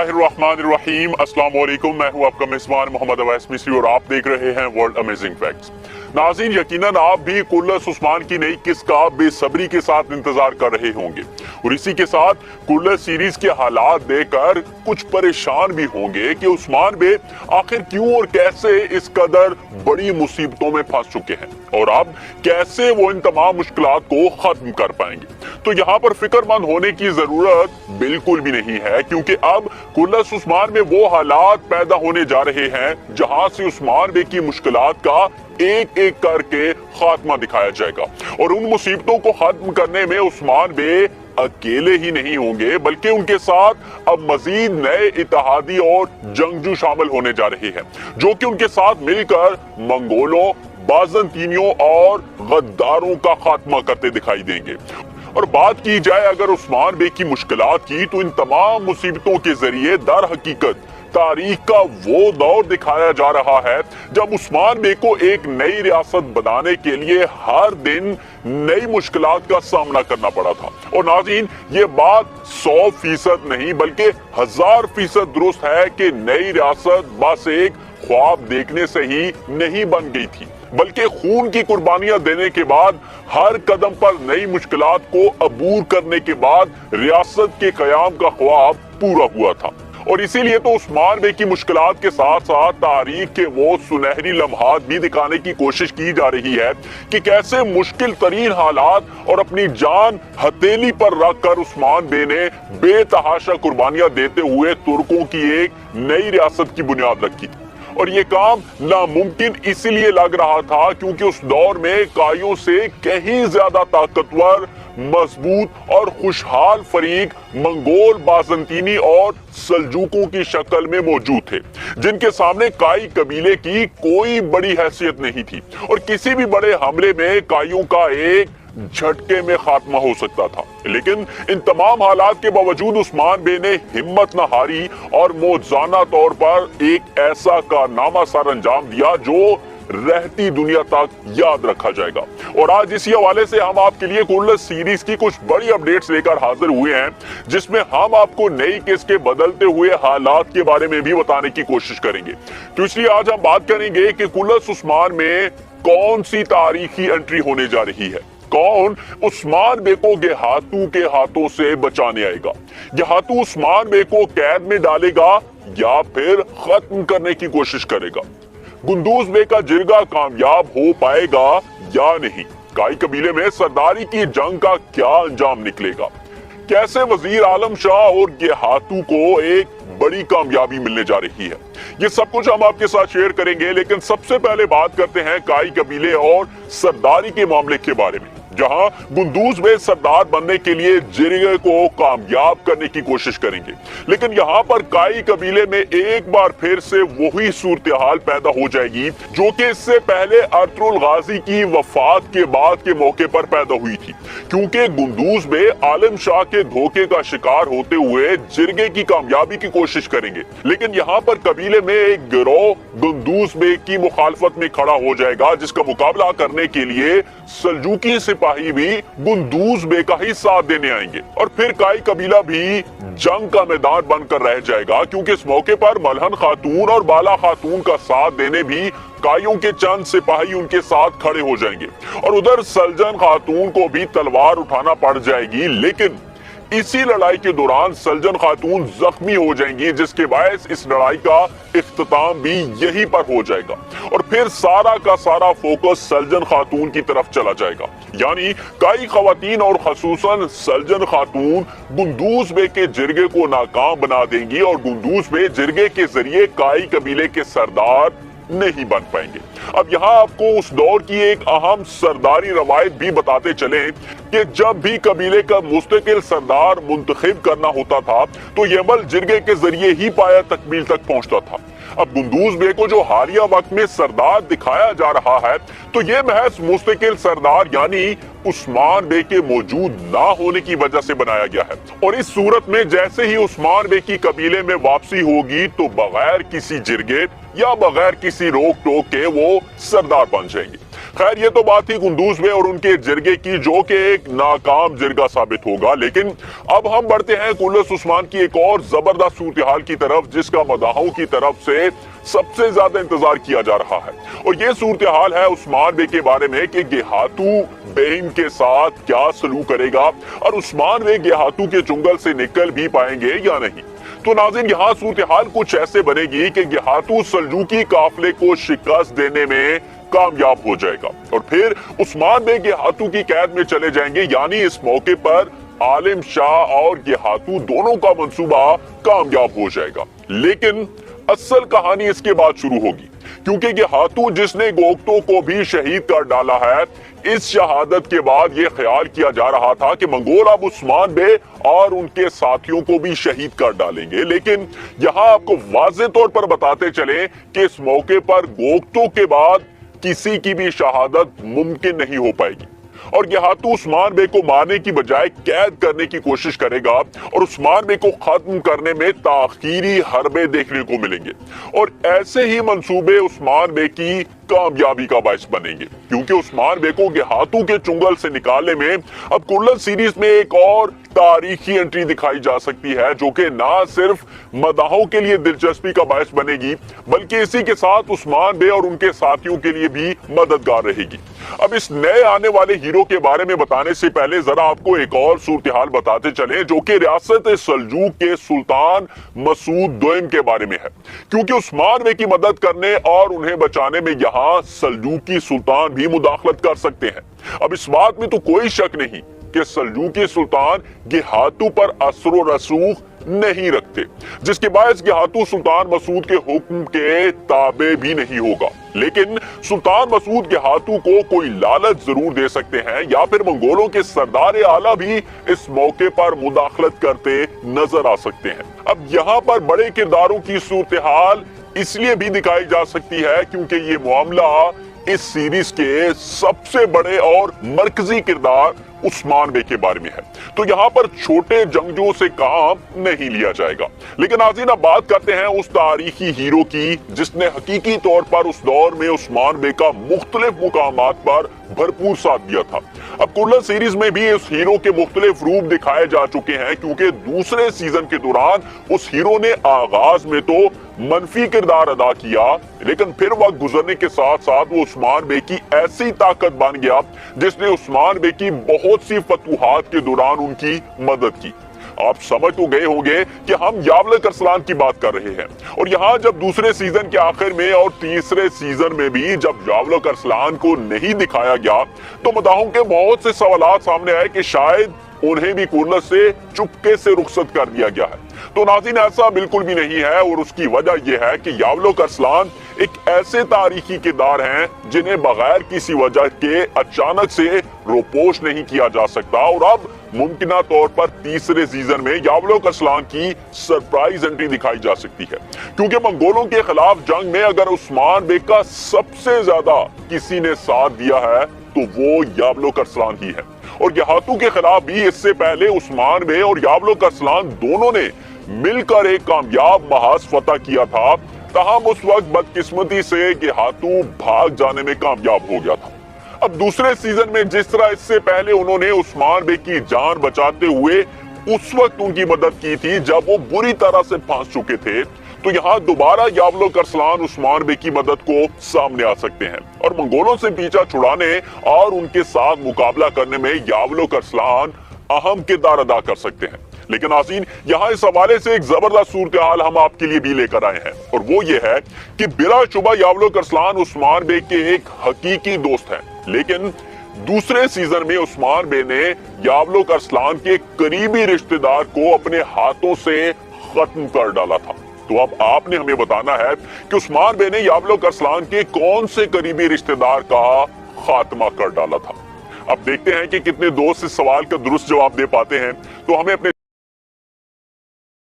बिस्मिल्लाहिर्रहमानिर्रहीम। अस्सलाम वालेकुम। मैं हूं आपका मेज़बान मोहम्मद अवैस मिस्री और आप देख रहे हैं वर्ल्ड अमेजिंग फैक्ट्स। नाज़रीन, यकीनन आप भी कुर्लस उस्मान की नई किस्त का बेसब्री के साथ इंतजार कर रहे होंगे और इसी के साथ कुर्लस सीरीज के हालात देखकर कुछ परेशान भी होंगे कि उस्मान बे आखिर क्यों और कैसे इस कदर बड़ी मुसीबतों में फंस चुके हैं और अब कैसे वो इन तमाम मुश्किलात को खत्म कर पाएंगे। तो यहाँ पर फिक्रमंद होने की जरूरत बिल्कुल भी नहीं है, क्योंकि अब कुर्लस उस्मान में वो हालात पैदा होने जा रहे हैं जहां से उस्मान बे की मुश्किलात का एक एक करके खात्मा दिखाया जाएगा और उन मुसीबतों को खत्म करने में उस्मान बे अकेले ही नहीं होंगे, बल्कि उनके साथ अब मजीद नए इत्तेहादी और जंगजू शामिल होने जा रहे हैं जो कि उनके साथ मिलकर मंगोलों, बाज़ंतीनियों और गद्दारों का खात्मा करते दिखाई देंगे। और बात की जाए अगर उस्मान बे की मुश्किलात की, तो इन तमाम मुसीबतों के जरिए दर हकीकत तारीख का वो दौर दिखाया जा रहा है जब उस्मान बे को एक नई रियासत बनाने के लिए हर दिन नई मुश्किलात का सामना करना पड़ा था। और नाज़रीन, ये बात 100% नहीं बल्कि 1000% दुरुस्त है कि नई रियासत बस एक ख्वाब देखने से ही नहीं बन गई थी, बल्कि खून की कुर्बानियां देने के बाद, हर कदम पर नई मुश्किलात को अबूर करने के बाद रियासत के कयाम का ख्वाब पूरा हुआ था। और इसीलिए तो उस्मान बे की मुश्किलात के साथ साथ तारीख के वो सुनहरी लम्हात भी दिखाने की कोशिश की जा रही है कि कैसे मुश्किल तरीन हालात और अपनी जान हथेली पर रखकर उस्मान बे ने बेतहाशा कुर्बानियां देते हुए तुर्कों की एक नई रियासत की बुनियाद रखी थी। और ये काम नामुमकिन इसलिए लग रहा था क्योंकि उस दौर में काइयों से कहीं ज्यादा ताकतवर, मजबूत और खुशहाल फरीक मंगोल, बाज़ंतीनी और सल्जूकों की शक्ल में मौजूद थे, जिनके सामने काई कबीले की कोई बड़ी हैसियत नहीं थी और किसी भी बड़े हमले में काइयों का एक झटके में खात्मा हो सकता था। लेकिन इन तमाम हालात के बावजूद उस्मान बे ने हिम्मत न हारी और मौजूदा तौर पर एक ऐसा कारनामा सर अंजाम दिया जो रहती दुनिया तक याद रखा जाएगा। और आज इसी हवाले से हम आपके लिए कुर्लस सीरीज की कुछ बड़ी अपडेट्स लेकर हाजिर हुए हैं, जिसमें हम आपको नई किस्त के बदलते हुए हालात के बारे में भी बताने की कोशिश करेंगे। तो इसलिए आज हम बात करेंगे कि कुर्लस उस्मान में कौन सी तारीखी एंट्री होने जा रही है, कौन उस्मान बे को गेहातू के हाथों से बचाने आएगा, गेहातू उस्मान बे को कैद में डालेगा या फिर खत्म करने की कोशिश करेगा, गुंदूज बे का जिरगा कामयाब हो पाएगा या नहीं, काई कबीले में सरदारी की जंग का क्या अंजाम निकलेगा, कैसे वजीर आलम शाह और गेहातू को एक बड़ी कामयाबी मिलने जा रही है, ये सब कुछ हम आपके साथ शेयर करेंगे। लेकिन सबसे पहले बात करते हैं काई कबीले और सरदारी के मामले के बारे में, जहां गुंदूज बे सरदार बनने के लिए जिरगे को कामयाब करने की कोशिश करेंगे। लेकिन यहाँ पर काई कबीले में एक बार फिर से वही सूरत-ए-हाल पैदा हो जाएगी जो कि इससे पहले अर्तुगरुल गाजी की वफात के बाद के मौके पर पैदा हुई थी, क्योंकि गुंदूज बे आलम शाह के धोखे का शिकार होते हुए जिरगे की कामयाबी की कोशिश करेंगे। लेकिन यहाँ पर कबीले में एक गिरोह गुंदूज बे की मुखालफत में खड़ा हो जाएगा, जिसका मुकाबला करने के लिए सल्जूकी सिपाही भी गुंदूज बे का ही साथ देने आएंगे और फिर काई कबीला भी जंग का मैदान बनकर रह जाएगा, क्योंकि इस मौके पर मलहन खातून और बाला खातून का साथ देने भी काइयों के चंद सिपाही उनके साथ खड़े हो जाएंगे और उधर सल्जन खातून को भी तलवार उठाना पड़ जाएगी। लेकिन इसी लड़ाई के दौरान सल्जन खातून जख्मी हो जाएंगी, जिसके बायस इस लड़ाई का इख्तिताम भी यहीं पर हो जाएगा और फिर सारा का सारा फोकस सल्जन खातून की तरफ चला जाएगा। यानी काई खवातीन और खसूसन सल्जन खातून गुंदूज बे के जिरगे को नाकाम बना देंगी और गुंदूज बे जिरगे के जरिए काई कबीले के सरदार नहीं बन पाएंगे। अब यहाँ आपको उस दौर की एक अहम सरदारी रवायत भी बताते चले कि जब भी कबीले का मुस्तकिल सरदार मुंतखब करना होता था तो ये अमल जिरगे के जरिए ही पाया तकमील तक पहुंचता था। अब गुंदूज बे को जो हालिया वक्त में सरदार दिखाया जा रहा है, तो ये महज मुस्तकिल सरदार यानी उस्मान बे के मौजूद ना होने की वजह से बनाया गया है। और इस सूरत में जैसे ही उस्मान बे की कबीले में वापसी होगी तो बगैर किसी जिरगे या बगैर किसी रोक टोक के वो सरदार बन जाएंगे। खैर ये तो बात थी कुंदूज में और उनके जिरगे की, जो कि एक नाकाम जिरगा साबित होगा। लेकिन अब हम बढ़ते हैं कुल्लस उस्मान की एक और जबरदस्त सूरत-ए-हाल की तरफ, जिसका मदाहों की तरफ से सबसे ज्यादा इंतजार किया जा रहा है। और ये सूरत-ए-हाल है उस्मान बे के बारे में कि गेहातू बेहिम के साथ क्या सलूक करेगा और उस्मान बे गेहातू के चुंगल से निकल भी पाएंगे या नहीं। तो नाज़रीन, यहाँ सूरत-ए-हाल कुछ ऐसे बनेगी कि गेहातू सल्जूकी काफिले को शिकस्त देने में कामयाब हो जाएगा और फिर उस्मान बे गेहातू की कैद में चले जाएंगे। यानी इस मौके पर आलिम शाह और गेहातू दोनों का मंसूबा कामयाब हो जाएगा। लेकिन असल कहानी इसके बाद शुरू होगी, क्योंकि गेहातू जिसने गोगतो को भी शहीद कर डाला है, इस शहादत के बाद यह ख्याल किया जा रहा था कि मंगोल अब उस्मान बे और उनके साथियों को भी शहीद कर डालेंगे। लेकिन यहाँ आपको वाज़ेह तौर पर बताते चले कि इस मौके पर गोगतो के बाद किसी की भी शहादत मुमकिन नहीं हो पाएगी और गेहातू उस्मान बे को मारने की बजाय कैद करने की कोशिश करेगा और उस्मान बे को खत्म करने में ताखीरी हरबे देखने को मिलेंगे। और ऐसे ही मंसूबे उस्मान बे की कामयाबी का बायस बनेंगे, क्योंकि उस्मान बे को गेहातू के चुंगल से निकालने में अब कुल्लस सीरीज में एक और तारीखी एंट्री दिखाई जा सकती है, जो कि ना सिर्फ मदाहों के लिए दिलचस्पी का बायस बनेगी, बल्कि इसी के साथ उस्मान बे और उनके साथियों के लिए भी मददगार रहेगी। अब इस नए आने वाले हीरो के बारे में बताने से पहले जरा आपको एक और सूरत-ए-हाल बताते चले, जो कि रियासत सल्जूक के सुल्तान मसूद दोयम के बारे में है, क्योंकि उस्मान बे की मदद करने और उन्हें बचाने में यहाँ सल्जूकी सुल्तान भी मुदाखलत कर सकते हैं। अब इस बात में तो कोई शक नहीं कि सल्जूकी सुल्तान गेहातू पर असर व रसूख नहीं रखते, जिसके बायस गेहातू सुल्तान मसूद के हुक्म के ताबे भी नहीं होगा। लेकिन सुल्तान मसूद गेहातू को कोई लालच जरूर दे सकते हैं, या फिर मंगोलों के सरदार आला भी इस मौके पर मुदाखलत करते नजर आ सकते हैं। अब यहाँ पर बड़े किरदारों की सूरत-ए-हाल इसलिए भी दिखाई जा सकती है क्योंकि ये मामला इस सीरीज के सबसे बड़े और मरकजी किरदार उस्मान बे के बारे में है, तो यहाँ पर छोटे जंगजू से काम नहीं लिया जाएगा। लेकिन नाज़रीन, अब बात करते हैं उस तारीखी हीरो की जिसने हकीकी तौर पर उस दौर में उस्मान बे का मुख्तलिफ मुकामात पर भरपूर साथ दिया था। अब कुल्लस सीरीज में भी उस हीरो के मुख्तलिफ रूप दिखाए जा चुके हैं, क्योंकि दूसरे सीजन के दौरान उस हीरो ने आगाज में तो मनफी किरदार अदा किया, लेकिन फिर वक्त गुजरने के साथ साथ वो उस्मान बे की ऐसी ताकत बन गया जिसने उस्मान बे की बहुत सी फतूहात के दौरान उनकी मदद की। आप समझ तो गए होंगे कि हम यावलक अरसलान की बात कर रहे हैं। और यहाँ जब दूसरे सीजन के आखिर में और तीसरे सीजन में भी जब यावलक अरसलान को नहीं दिखाया गया, तो मदाहों के बहुत से सवालात सामने आए कि शायद उन्हें भी कुल्लस से चुपके से रुखसत कर दिया गया है। तो नाज़रीन, ऐसा बिल्कुल भी नहीं है और उसकी वजह यह है कि यावलक अरसलान एक ऐसे तारीखी किरदार हैं जिन्हें बगैर किसी वजह के अचानक से रोपोश नहीं किया जा सकता। और अब मुमकिना तौर पर तीसरे सीजन में यावलक अरसलान की सरप्राइज एंट्री दिखाई जा सकती है, क्योंकि मंगोलों के खिलाफ जंग में अगर उस्मान बे का सबसे ज्यादा किसी ने साथ दिया है तो वो यावलक अरसलान ही है। और गेहातू के खिलाफ भी इससे पहले उस्मान बे और यावलक अरसलान दोनों ने मिलकर एक कामयाब महाज फतह किया था, तहम उस वक्त बदकिस्मती से गेहातू भाग जाने में कामयाब हो गया था। अब दूसरे सीजन में जिस तरह इससे पहले उन्होंने उस्मान बे की जान बचाते हुए उस वक्त उनकी मदद की थी जब वो बुरी तरह से फंस चुके थे, तो यहाँ दोबारा यावलक अरसलान उस्मान बे की मदद को सामने आ सकते हैं और मंगोलों से पीछा छुड़ाने और उनके साथ मुकाबला करने में यावलक अरसलान अहम किरदार अदा कर सकते हैं। लेकिन नाज़रीन, यहाँ इस हवाले से एक जबरदस्त सूरत-ए-हाल हम आपके लिए भी लेकर आए हैं, और वो ये है कि बिलाशुबा यावलक अरसलान उस्मान बे के एक हकीकी दोस्त हैं। लेकिन दूसरे सीजन में उस्मान बे ने यावलक अरसलान के करीबी रिश्तेदार को अपने हाथों से खत्म कर डाला था। तो अब आपने हमें बताना है कि उस्मान बे ने यावलक अरसलान के कौन से करीबी रिश्तेदार का खात्मा कर डाला था। अब देखते हैं कि कितने दोस्त इस सवाल का दुरुस्त जवाब दे पाते हैं। तो हमें अपने